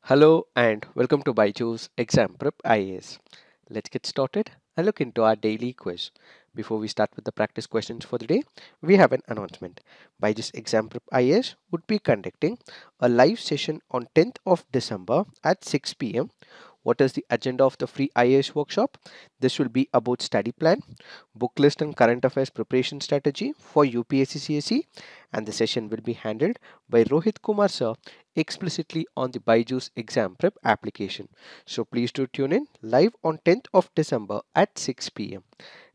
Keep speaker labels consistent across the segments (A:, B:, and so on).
A: Hello and welcome to Byjus Exam Prep IAS. Let's get started and look into our daily quiz. Before we start with the practice questions for the day, we have an announcement. Byjus Exam Prep IAS would be conducting a live session on 10th of December at 6 p.m. What is the agenda of the free IAS workshop? This will be about study plan, Booklist and Current Affairs preparation strategy for UPSC CSE, and the session will be handled by Rohit Kumar sir explicitly on the Byjus Exam Prep application. So please do tune in live on 10th of December at 6 p.m.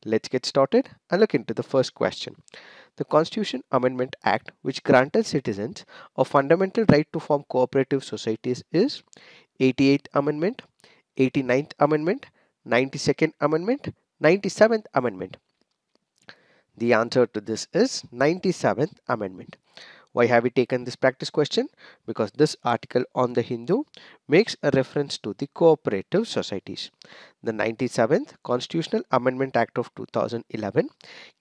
A: Let's get started and look into the first question. The Constitution Amendment Act, which granted citizens a fundamental right to form cooperative societies, is 88th Amendment, 89th Amendment, 92nd Amendment, 97th Amendment. The answer to this is 97th Amendment. Why have we taken this practice question? Because this article on the Hindu makes a reference to the cooperative societies. The 97th Constitutional Amendment Act of 2011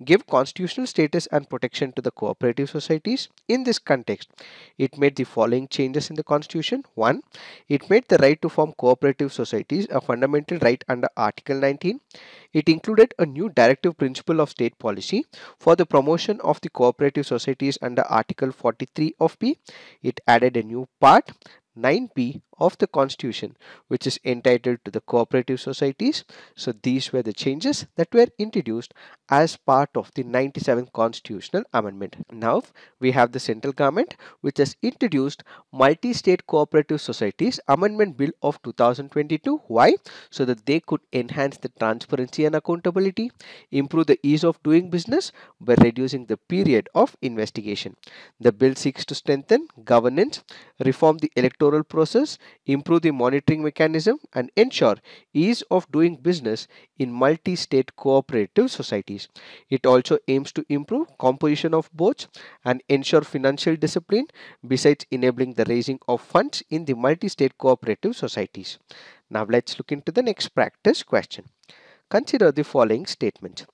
A: gave constitutional status and protection to the cooperative societies. In this context, it made the following changes in the Constitution. 1. It made the right to form cooperative societies a fundamental right under Article 19. It included a new directive principle of state policy for the promotion of the cooperative societies under Article 43 of P. It added a new part 9p of the Constitution, which is entitled to the cooperative societies. So these were the changes that were introduced as part of the 97th Constitutional Amendment. Now we have the central government, which has introduced Multi-State Cooperative Societies Amendment Bill of 2022. Why? So that they could enhance the transparency and accountability, improve the ease of doing business by reducing the period of investigation. The bill seeks to strengthen governance, reform the electoral process, improve the monitoring mechanism, and ensure ease of doing business in multi-state cooperative societies. It also aims to improve composition of boards and ensure financial discipline, besides enabling the raising of funds in the multi-state cooperative societies. Now let's look into the next practice question. Consider the following statements.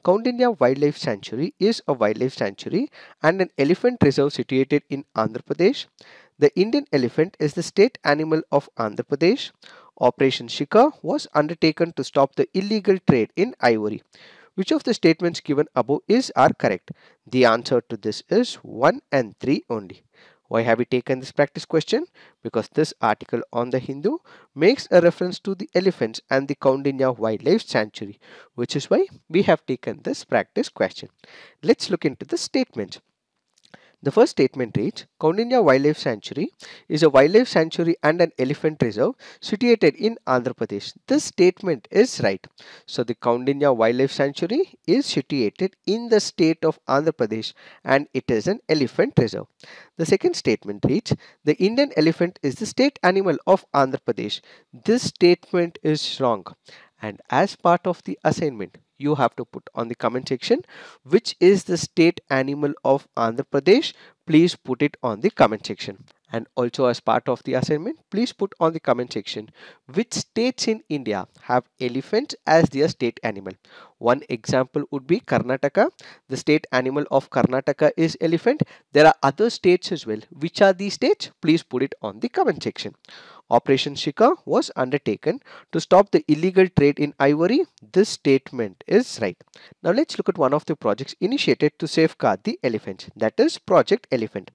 A: Kaundinya Wildlife Sanctuary is a wildlife sanctuary and an elephant reserve situated in Andhra Pradesh. The Indian elephant is the state animal of Andhra Pradesh. Operation Shikar was undertaken to stop the illegal trade in ivory. Which of the statements given above are correct? The answer to this is 1 and 3 only. Why have we taken this practice question? Because this article on the Hindu makes a reference to the elephants and the Kaundinya Wildlife Sanctuary, which is why we have taken this practice question. Let's look into the statements. The first statement reads, Kaundinya Wildlife Sanctuary is a wildlife sanctuary and an elephant reserve situated in Andhra Pradesh. This statement is right. So the Kaundinya Wildlife Sanctuary is situated in the state of Andhra Pradesh and it is an elephant reserve. The second statement reads, the Indian elephant is the state animal of Andhra Pradesh. This statement is wrong. And as part of the assignment, you have to put on the comment section which is the state animal of Andhra Pradesh. Please put it on the comment section. And also as part of the assignment, please put on the comment section which states in India have elephants as their state animal. One example would be Karnataka. The state animal of Karnataka is elephant. There are other states as well. Which are these states? Please put it on the comment section. Operation Shikar was undertaken to stop the illegal trade in ivory. This statement is right. Now let's look at one of the projects initiated to safeguard the elephants. That is Project Elephant.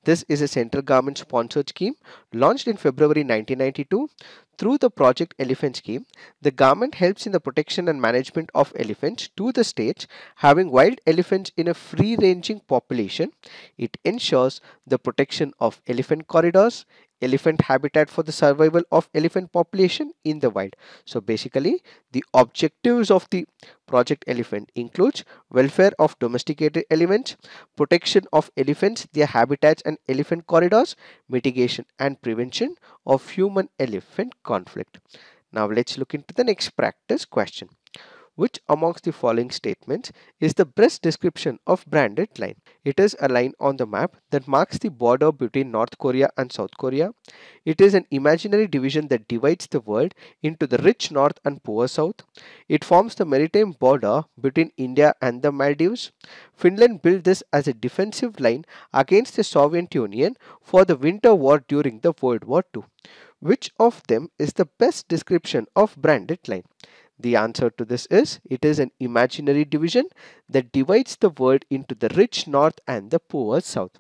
A: This is a central government sponsored scheme launched in February 1992. Through the Project Elephant scheme, the government helps in the protection and management of elephants to the states having wild elephants in a free-ranging population. It ensures the protection of elephant corridors, elephant habitat for the survival of elephant population in the wild. So basically, the objectives of the Project Elephant includes welfare of domesticated elephants, protection of elephants, their habitats and elephant corridors, mitigation and prevention of human-elephant conflict. Now let's look into the next practice question. Which amongst the following statements is the best description of Brandt Line? It is a line on the map that marks the border between North Korea and South Korea. It is an imaginary division that divides the world into the rich North and poor South. It forms the maritime border between India and the Maldives. Finland built this as a defensive line against the Soviet Union for the Winter War during the World War II. Which of them is the best description of Brandt Line? The answer to this is it is an imaginary division that divides the world into the rich north and the poor south.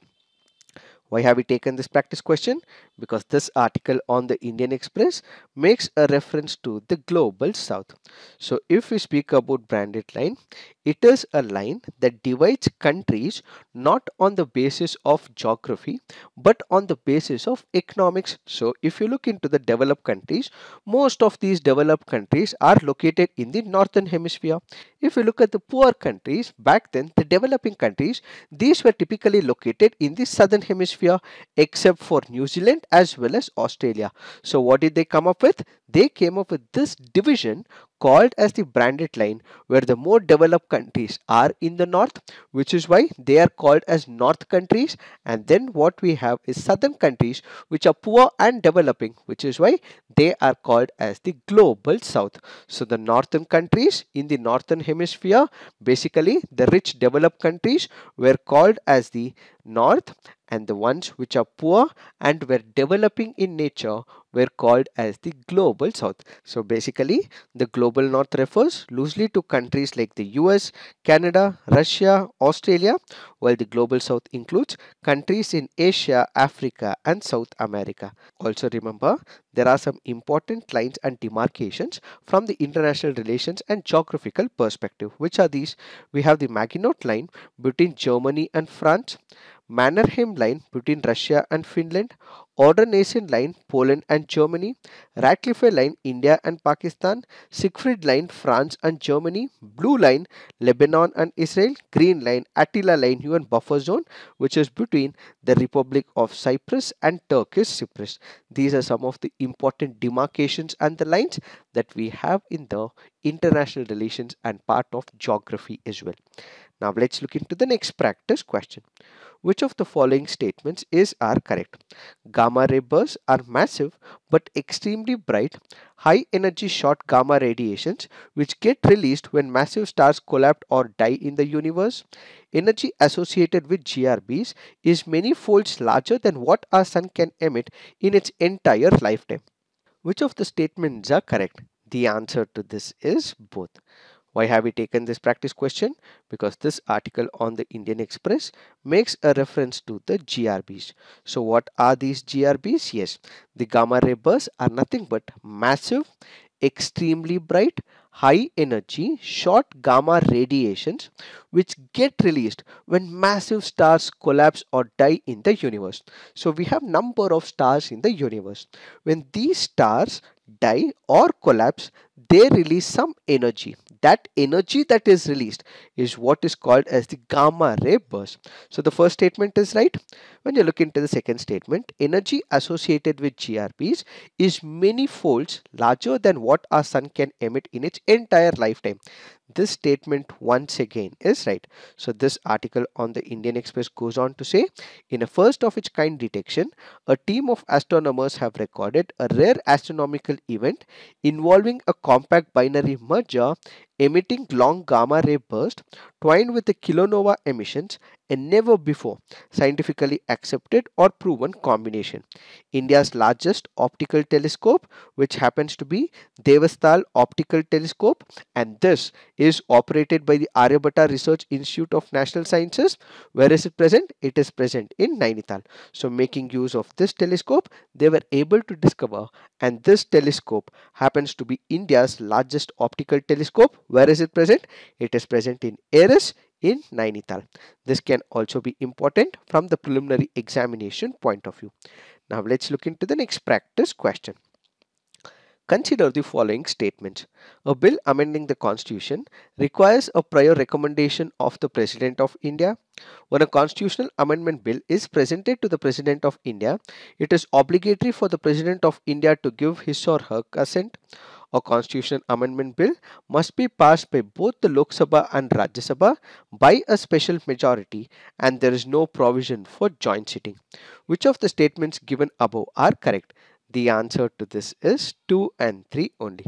A: Why have we taken this practice question? Because this article on the Indian Express makes a reference to the global south. So if we speak about Brandt Line, it is a line that divides countries not on the basis of geography but on the basis of economics. So if you look into the developed countries, most of these developed countries are located in the northern hemisphere. If you look at the poor countries, back then the developing countries, these were typically located in the southern hemisphere except for New Zealand as well as Australia. So what did they come up with? They came up with this division called as the Brandt Line, where the more developed countries are in the north, which is why they are called as north countries, and then what we have is southern countries which are poor and developing, which is why they are called as the global south. So the northern countries in the northern hemisphere, basically the rich developed countries, were called as the north, and the ones which are poor and were developing in nature were called as the global south. So basically the global north refers loosely to countries like the US, Canada, Russia, Australia, while the global south includes countries in Asia, Africa and South America. Also remember, there are some important lines and demarcations from the international relations and geographical perspective. Which are these? We have the Maginot Line between Germany and France, Mannerheim Line between Russia and Finland, Ordernation Line Poland and Germany, Radcliffe Line India and Pakistan, Siegfried Line France and Germany, Blue Line Lebanon and Israel, Green Line Attila Line UN buffer zone, which is between the Republic of Cyprus and Turkish Cyprus. These are some of the important demarcations and the lines that we have in the international relations and part of geography as well. Now let's look into the next practice question. Which of the following statements are correct? Gamma ray bursts are massive but extremely bright, high energy short gamma radiations which get released when massive stars collapse or die in the universe. Energy associated with GRBs is many folds larger than what our sun can emit in its entire lifetime. Which of the statements are correct? The answer to this is both. Why have we taken this practice question? Because this article on the Indian Express makes a reference to the GRBs. So what are these GRBs? Yes, the gamma ray bursts are nothing but massive, extremely bright, high energy, short gamma radiations which get released when massive stars collapse or die in the universe. So we have number of stars in the universe. When these stars die or collapse, they release some energy. That energy that is released is what is called as the gamma ray burst. So the first statement is right. When you look into the second statement, energy associated with GRBs is many folds larger than what our sun can emit in its entire lifetime. This statement once again is right. So this article on the Indian Express goes on to say, in a first of its kind detection, a team of astronomers have recorded a rare astronomical event involving a compact binary merger emitting long gamma ray burst twined with the kilonova emissions, a never before scientifically accepted or proven combination. India's largest optical telescope, which happens to be Devastal Optical Telescope, and this is operated by the Aryabhatta Research Institute of National Sciences. Where is it present? It is present in Nainital. So making use of this telescope, they were able to discover, and this telescope happens to be India's largest optical telescope. Where is it present? It is present in Eris in Nainital. This can also be important from the preliminary examination point of view. Now let's look into the next practice question. Consider the following statements. A bill amending the Constitution requires a prior recommendation of the President of India. When a constitutional amendment bill is presented to the President of India, it is obligatory for the President of India to give his or her consent. A constitutional amendment bill must be passed by both the Lok Sabha and Rajya Sabha by a special majority, and there is no provision for joint sitting. Which of the statements given above are correct? The answer to this is 2 and 3 only.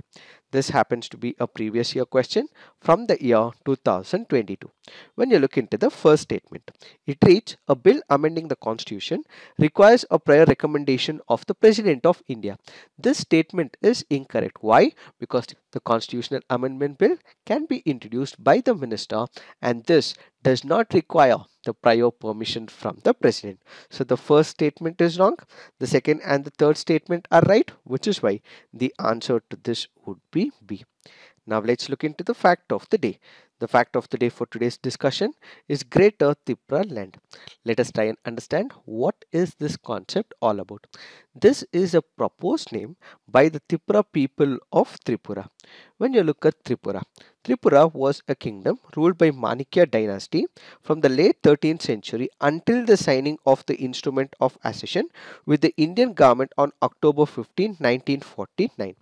A: This happens to be a previous year question from the year 2022. When you look into the first statement, it reads, a bill amending the constitution requires a prior recommendation of the President of India. This statement is incorrect. Why? Because the constitutional amendment bill can be introduced by the minister, and this does not require the prior permission from the president. So the first statement is wrong. The second and the third statement are right, which is why the answer to this would be B. Now let's look into the fact of the day. The fact of the day for today's discussion is Greater Tipraland. Let us try and understand what is this concept all about. This is a proposed name by the Tipra people of Tripura. When you look at Tripura, Tripura was a kingdom ruled by Manikya dynasty from the late 13th century until the signing of the instrument of accession with the Indian government on October 15, 1949.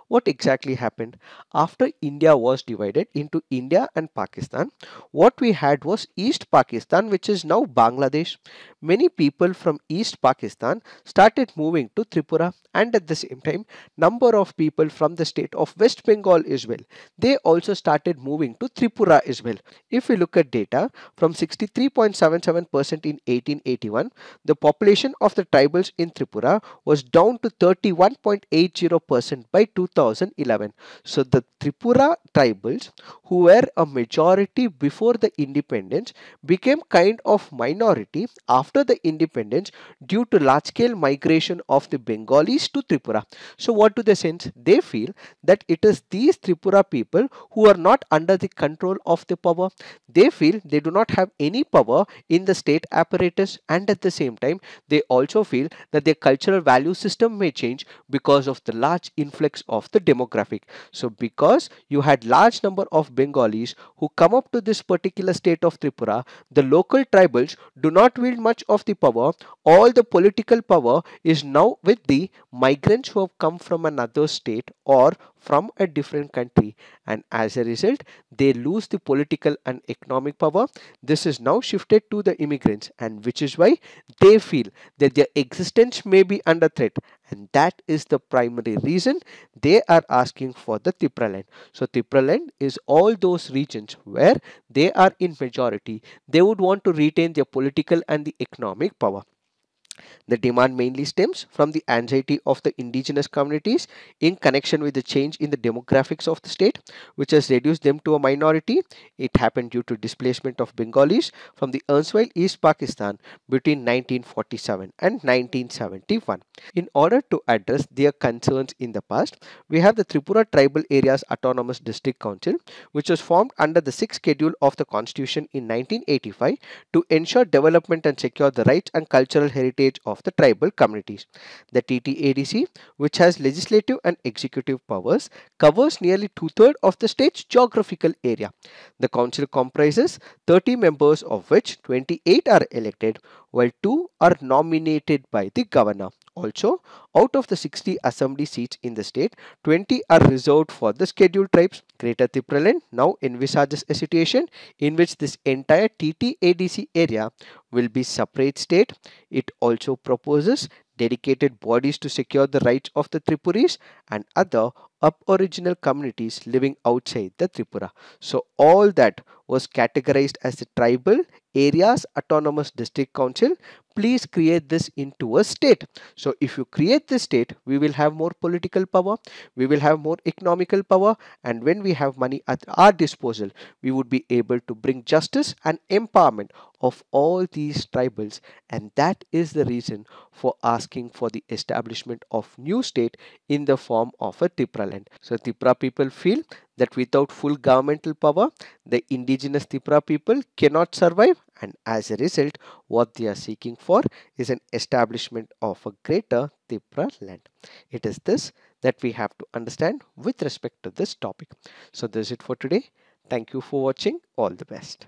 A: What exactly happened? After India was divided into India and Pakistan, what we had was East Pakistan, which is now Bangladesh. Many people from East Pakistan started moving to Tripura, and at the same time, number of people from the state of West Bengal as well. They also started moving to Tripura as well. If we look at data from 63.77% in 1881, the population of the tribals in Tripura was down to 31.80% by 2011. So the Tripura tribals, who were a majority before the independence, became kind of minority after the independence due to large scale migration of the Bengalis to Tripura. So what do they sense? They feel that it is these Tripura people who are not under the control of the power. They feel they do not have any power in the state apparatus, and at the same time they also feel that their cultural value system may change because of the large influx of the demographic. So because you had large number of Bengalis who come up to this particular state of Tripura, the local tribals do not wield much of the power. All the political power is now with the migrants who have come from another state or from a different country, and as a result they lose the political and economic power. This is now shifted to the immigrants, and which is why they feel that their existence may be under threat, and that is the primary reason they are asking for the Tipraland. So Tipraland is all those regions where they are in majority. They would want to retain their political and the economic power. The demand mainly stems from the anxiety of the indigenous communities in connection with the change in the demographics of the state, which has reduced them to a minority. It happened due to displacement of Bengalis from the erstwhile East Pakistan between 1947 and 1971. In order to address their concerns in the past, we have the Tripura Tribal Areas Autonomous District Council, which was formed under the 6th schedule of the Constitution in 1985 to ensure development and secure the rights and cultural heritage of the tribal communities. The TTADC, which has legislative and executive powers, covers nearly two-thirds of the state's geographical area. The council comprises 30 members, of which 28 are elected, while 2 are nominated by the governor. Also, out of the 60 assembly seats in the state, 20 are reserved for the scheduled tribes. Greater Tipraland now envisages a situation in which this entire TTADC area will be separate state. It also proposes dedicated bodies to secure the rights of the Tripuris and other aboriginal communities living outside the Tripura. So all that was categorized as the Tribal Areas Autonomous District Council. Please create this into a state. So if you create this state, we will have more political power, we will have more economical power, and when we have money at our disposal, we would be able to bring justice and empowerment of all these tribals. And that is the reason for asking for the establishment of new state in the form of a Tipraland. So Tipra people feel that without full governmental power, the indigenous Tipra people cannot survive, and as a result, what they are seeking for is an establishment of a greater Tipraland. It is this that we have to understand with respect to this topic. So this is it for today. Thank you for watching. All the best.